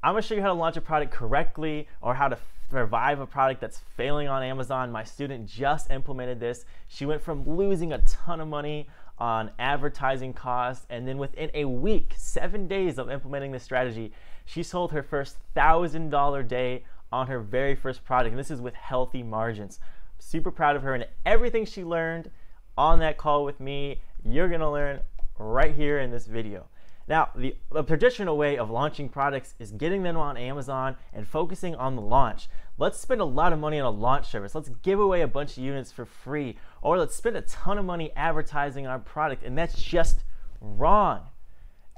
I'm gonna show you how to launch a product correctly or how to revive a product that's failing on Amazon. My student just implemented this. She went from losing a ton of money on advertising costs, and then within a week, 7 days of implementing this strategy, she sold her first $1,000 day on her very first product, and this is with healthy margins. Super proud of her, and everything she learned on that call with me, you're gonna learn right here in this video. Now, the traditional way of launching products is getting them on Amazon and focusing on the launch. Let's spend a lot of money on a launch service. Let's give away a bunch of units for free, or let's spend a ton of money advertising our product, and that's just wrong.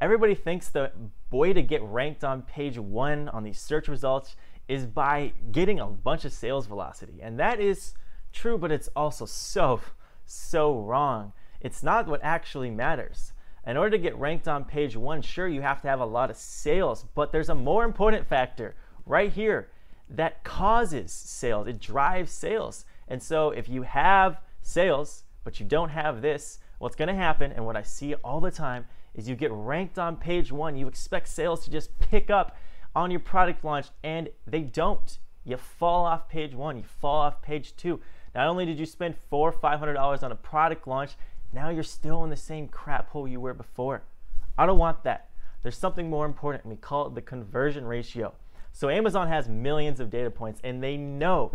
Everybody thinks the way to get ranked on page 1 on these search results is by getting a bunch of sales velocity, and that is true, but it's also so wrong. It's not what actually matters. In order to get ranked on page 1, sure, you have to have a lot of sales, but there's a more important factor right here that causes sales. It drives sales. And so if you have sales, but you don't have this, what's going to happen, and what I see all the time, is you get ranked on page 1. You expect sales to just pick up on your product launch, and they don't. You fall off page 1. You fall off page 2. Not only did you spend $400 or $500 on a product launch, now you're still in the same crap hole you were before. I don't want that. There's something more important, and we call it the conversion ratio. So Amazon has millions of data points, and they know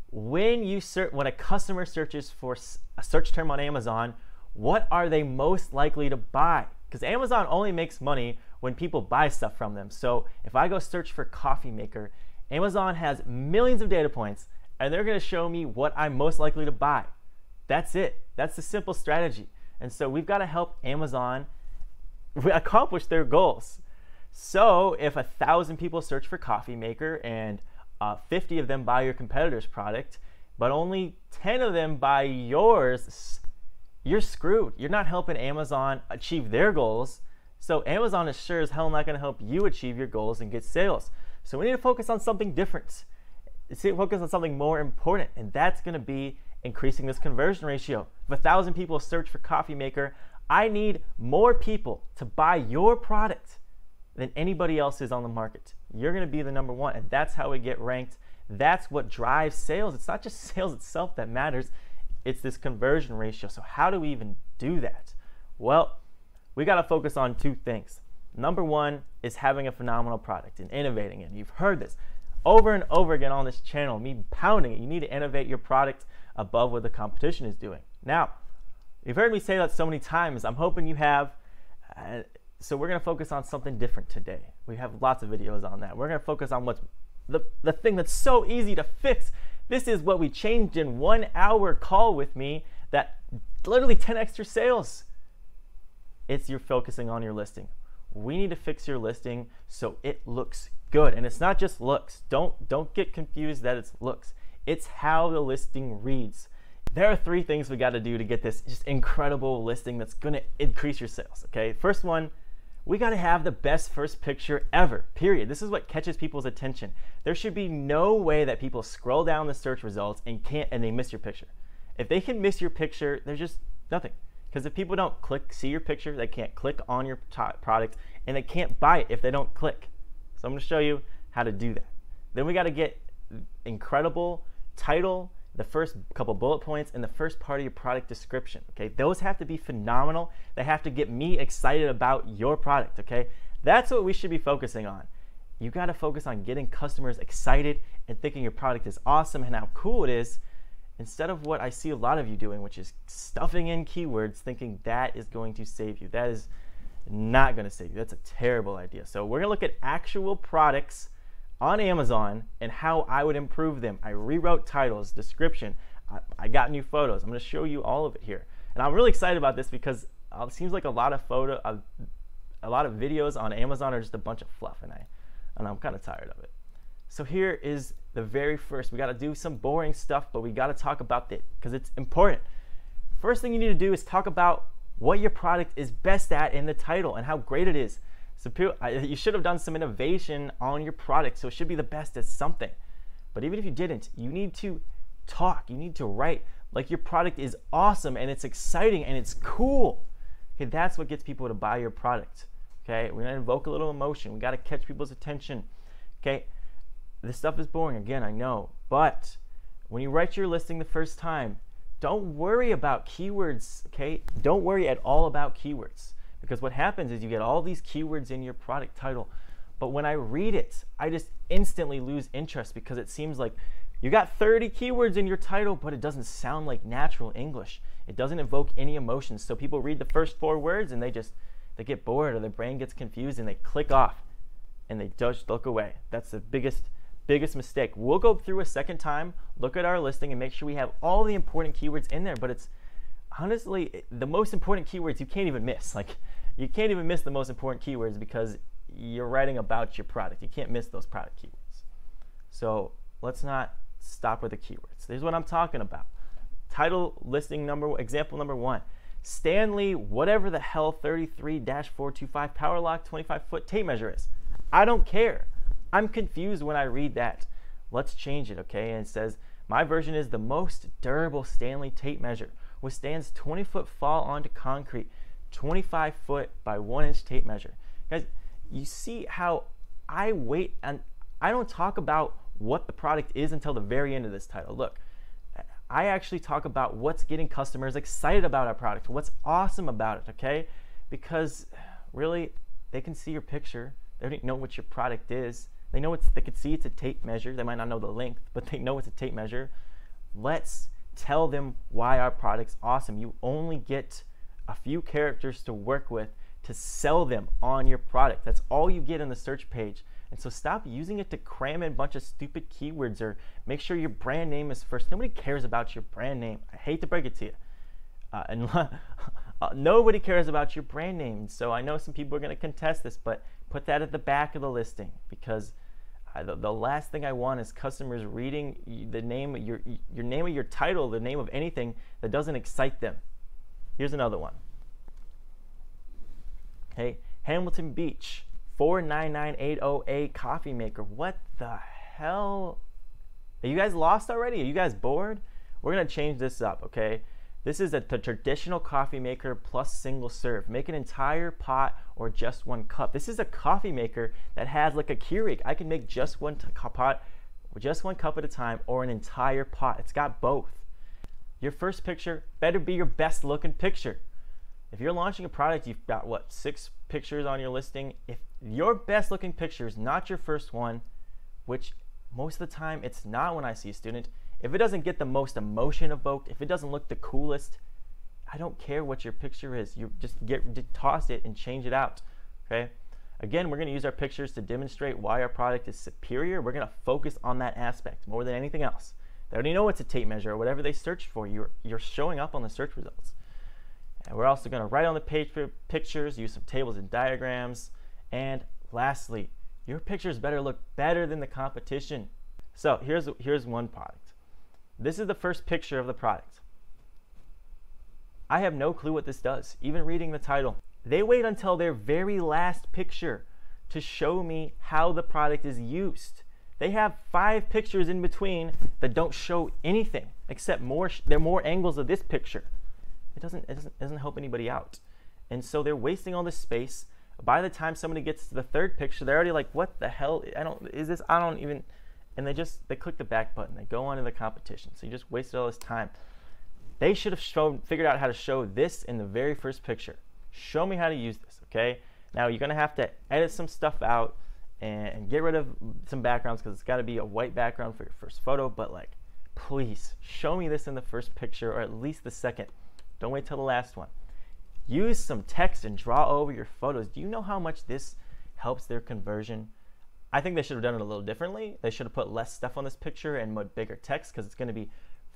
when a customer searches for a search term on Amazon, what are they most likely to buy? Because Amazon only makes money when people buy stuff from them. So if I go search for coffee maker, Amazon has millions of data points, and they're going to show me what I'm most likely to buy. That's it. That's the simple strategy. And so we've got to help Amazon accomplish their goals. So if 1,000 people search for coffee maker and 50 of them buy your competitor's product, but only 10 of them buy yours, you're screwed. You're not helping Amazon achieve their goals. So Amazon is sure as hell not going to help you achieve your goals and get sales. So we need to focus on something different. Focus on something more important, and that's going to be increasing this conversion ratio. If 1,000 people search for coffee maker, I need more people to buy your product than anybody else is on the market. You're going to be the number 1, and that's how we get ranked. That's what drives sales. It's not just sales itself that matters. It's this conversion ratio. So how do we even do that? Well, we got to focus on 2 things. Number 1 is having a phenomenal product and innovating it. You've heard this over and over again on this channel, me pounding it. You need to innovate your product above what the competition is doing. Now, you've heard me say that so many times. I'm hoping you have. So we're going to focus on something different today. We have lots of videos on that. We're going to focus on what's the thing that's so easy to fix. This is what we changed in 1 hour call with me that literally 10 extra sales. It's you're focusing on your listing. We need to fix your listing so it looks good. And it's not just looks. Don't get confused that it's looks. It's how the listing reads. There are 3 things we got to do to get this just incredible listing that's going to increase your sales, okay? First one, we got to have the best first picture ever, period. This is what catches people's attention. There should be no way that people scroll down the search results and they miss your picture. If they can miss your picture, there's just nothing. Because if people don't see your picture, they can't click on your product, and they can't buy it if they don't click. So I'm going to show you how to do that. Then we got to get incredible title, the first couple bullet points, and the first part of your product description. Okay, those have to be phenomenal. They have to get me excited about your product. Okay, that's what we should be focusing on. You got to focus on getting customers excited and thinking your product is awesome and how cool it is, instead of what I see a lot of you doing, which is stuffing in keywords thinking that is going to save you. That is not going to save you. That's a terrible idea. So we're going to look at actual products on Amazon and how I would improve them. I rewrote titles, description. I got new photos. I'm going to show you all of it here. And I'm really excited about this because it seems like a lot of videos on Amazon are just a bunch of fluff, and I'm kind of tired of it. So here is the very first. We got to do some boring stuff, but we got to talk about it because it's important. First thing you need to do is talk about what your product is best at in the title and how great it is. So you should have done some innovation on your product, so it should be the best at something. But even if you didn't, you need to talk, you need to write like your product is awesome and it's exciting and it's cool. Okay, that's what gets people to buy your product. Okay, we're gonna invoke a little emotion. We gotta catch people's attention. Okay, this stuff is boring, again, I know, but when you write your listing the first time, don't worry about keywords, okay? Don't worry at all about keywords, because what happens is you get all these keywords in your product title, but when I read it, I just instantly lose interest because it seems like you got 30 keywords in your title, but it doesn't sound like natural English. It doesn't evoke any emotions. So people read the first 4 words and they get bored, or their brain gets confused and they click off and they just look away. That's the biggest mistake. We'll go through a second time, look at our listing, and make sure we have all the important keywords in there. But it's honestly the most important keywords you can't even miss. Like, you can't even miss the most important keywords because you're writing about your product. You can't miss those product keywords. So let's not stop with the keywords. Here's what I'm talking about. Title listing example number 1. Stanley, whatever the hell 33-425 power lock 25-foot tape measure is. I don't care. I'm confused when I read that. Let's change it, okay? And it says, my version is the most durable Stanley tape measure. Withstands 20-foot fall onto concrete. 25-foot by 1-inch tape measure. Guys, you see how I wait, and I don't talk about what the product is until the very end of this title. Look, I actually talk about what's getting customers excited about our product, what's awesome about it, okay? Because really, they can see your picture. They already know what your product is. They know they can see it's a tape measure. They might not know the length, but they know it's a tape measure. Let's tell them why our product's awesome. You only get a few characters to work with to sell them on your product. That's all you get on the search page. And so stop using it to cram in a bunch of stupid keywords, or make sure your brand name is first. Nobody cares about your brand name. I hate to break it to you. Nobody cares about your brand name. So I know some people are going to contest this, but put that at the back of the listing, because the last thing I want is customers reading the name, your name of your title, the name of anything that doesn't excite them. Here's another one. Hey, Hamilton Beach 49980A coffee maker. What the hell? Are you guys lost already? Are you guys bored? We're gonna change this up, okay? This is the traditional coffee maker plus single serve. Make an entire pot or just 1 cup. This is a coffee maker that has like a Keurig. I can make just 1 pot, just 1 cup at a time, or an entire pot. It's got both. Your first picture better be your best looking picture. If you're launching a product, you've got what, 6 pictures on your listing. If your best looking picture is not your first one, which most of the time it's not when I see a student, if it doesn't get the most emotion evoked, if it doesn't look the coolest, I don't care what your picture is. You just toss it and change it out, okay? Again, we're gonna use our pictures to demonstrate why our product is superior. We're gonna focus on that aspect more than anything else. They already know it's a tape measure, or whatever they searched for. You're showing up on the search results. And we're also going to write on the page for pictures, use some tables and diagrams. And lastly, your pictures better look better than the competition. So here's one product. This is the first picture of the product. I have no clue what this does, even reading the title. They wait until their very last picture to show me how the product is used. They have 5 pictures in between that don't show anything except there are more angles of this picture. It doesn't help anybody out. And so they're wasting all this space. By the time somebody gets to the 3rd picture, they're already like, what the hell? And they click the back button. They go on to the competition. So you just wasted all this time. They should have figured out how to show this in the very first picture. Show me how to use this, okay? Now you're gonna have to edit some stuff out and get rid of some backgrounds, because it's gotta be a white background for your first photo, but like, please show me this in the first picture, or at least the 2nd. Don't wait till the last one. Use some text and draw over your photos. Do you know how much this helps their conversion? I think they should have done it a little differently. They should have put less stuff on this picture and bigger text, because it's going to be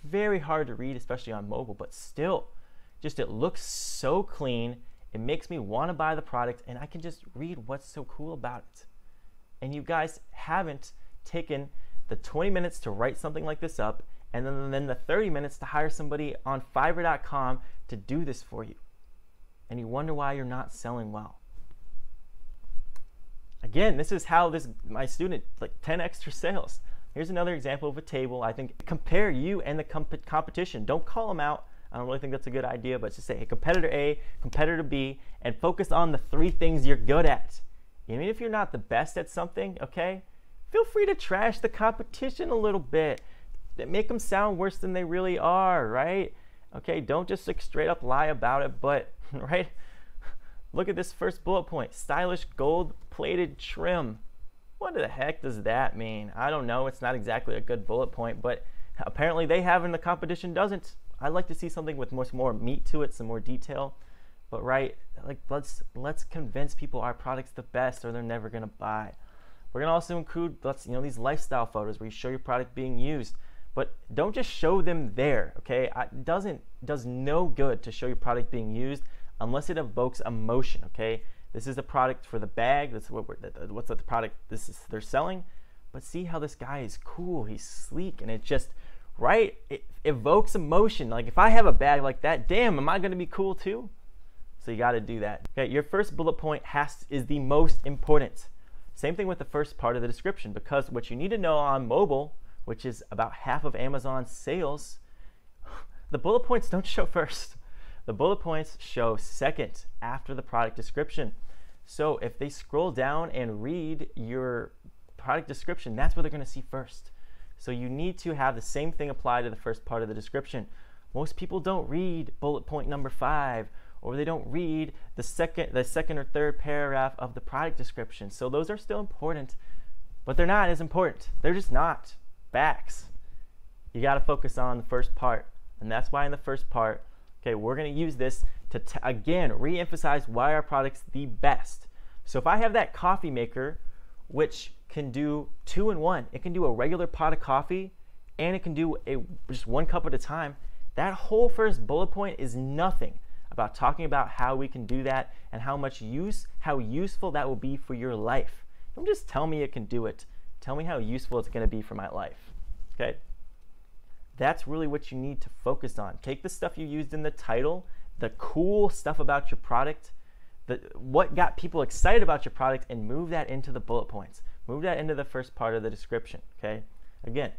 very hard to read, especially on mobile. But still, just it looks so clean. It makes me want to buy the product, and I can just read what's so cool about it. And you guys haven't taken the 20 minutes to write something like this up, and then the 30 minutes to hire somebody on Fiverr.com to do this for you. And you wonder why you're not selling well. Again, this is how my student, like 10 extra sales. Here's another example of a table. I think compare you and the competition. Don't call them out I don't really think that's a good idea, but just say, hey, competitor A, competitor B, and focus on the 3 things you're good at. Even if you're not the best at something, okay, feel free to trash the competition a little bit. Make them sound worse than they really are, right? Okay, don't just like straight up lie about it, but, right? Look at this first bullet point, stylish gold-plated trim. What the heck does that mean? I don't know. It's not exactly a good bullet point, but apparently they have and the competition doesn't. I'd like to see something with much more meat to it, some more detail. But right, like let's convince people our product's the best, or they're never gonna buy. We're gonna also include these lifestyle photos where you show your product being used, but don't just show them there. Okay, it does no good to show your product being used unless it evokes emotion. Okay, this is the product for the bag. That's what's the product they're selling. But see how this guy is cool. He's sleek, and it just it evokes emotion. Like if I have a bag like that, damn, am I gonna be cool too? So you got to do that. Okay, your first bullet point is the most important. Same thing with the first part of the description, because what you need to know on mobile, which is about half of Amazon's sales, the bullet points don't show first. The bullet points show second after the product description. So if they scroll down and read your product description, that's what they're going to see first. So you need to have the same thing apply to the first part of the description. Most people don't read bullet point number 5, or they don't read the second or third paragraph of the product description. So those are still important, but they're not as important. They're just not. Facts. You got to focus on the first part, and that's why in the first part, okay, we're going to use this to again re-emphasize why our product's the best. So if I have that coffee maker, which can do 2 in 1, it can do a regular pot of coffee, and it can do just 1 cup at a time. That whole first bullet point is nothing about talking about how we can do that and how useful that will be for your life. Don't just tell me it can do it. Tell me how useful it's going to be for my life. Okay? That's really what you need to focus on. Take the stuff you used in the title, the cool stuff about your product, what got people excited about your product, and move that into the bullet points. Move that into the first part of the description. Okay? Again,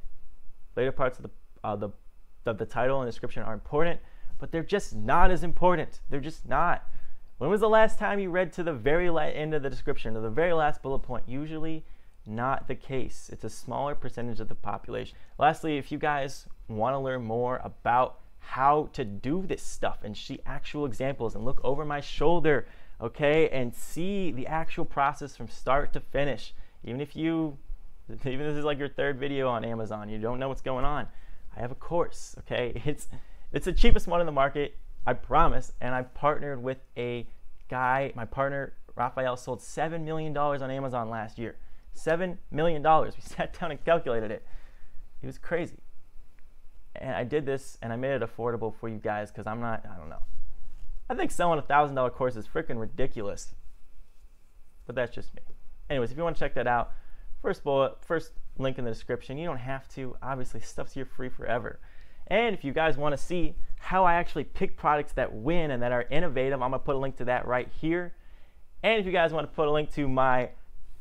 later parts of the title and description are important, but they're just not as important. They're just not. When was the last time you read to the very end of the description, or the very last bullet point? Usually not the case. It's a smaller percentage of the population. Lastly, if you guys want to learn more about how to do this stuff and see actual examples and look over my shoulder, okay, and see the actual process from start to finish, even if this is like your 3rd video on Amazon, you don't know what's going on, I have a course. Okay, it's the cheapest one in the market, I promise, and I partnered with a guy. My partner Raphael sold $7 million on Amazon last year. $7 million. We sat down and calculated it. It was crazy. And I did this, and I made it affordable for you guys, because I don't know. I think selling a $1,000 course is freaking ridiculous. But that's just me. Anyways, if you want to check that out, first link in the description. You don't have to. Obviously, stuff's here free forever. And if you guys want to see how I actually pick products that win and that are innovative, I'm going to put a link to that right here. And if you guys want to put a link to my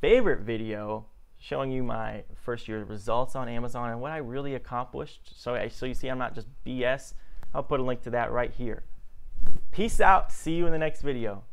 favorite video showing you my first year results on Amazon and what I really accomplished, so you see I'm not just BS, I'll put a link to that right here. Peace out. See you in the next video.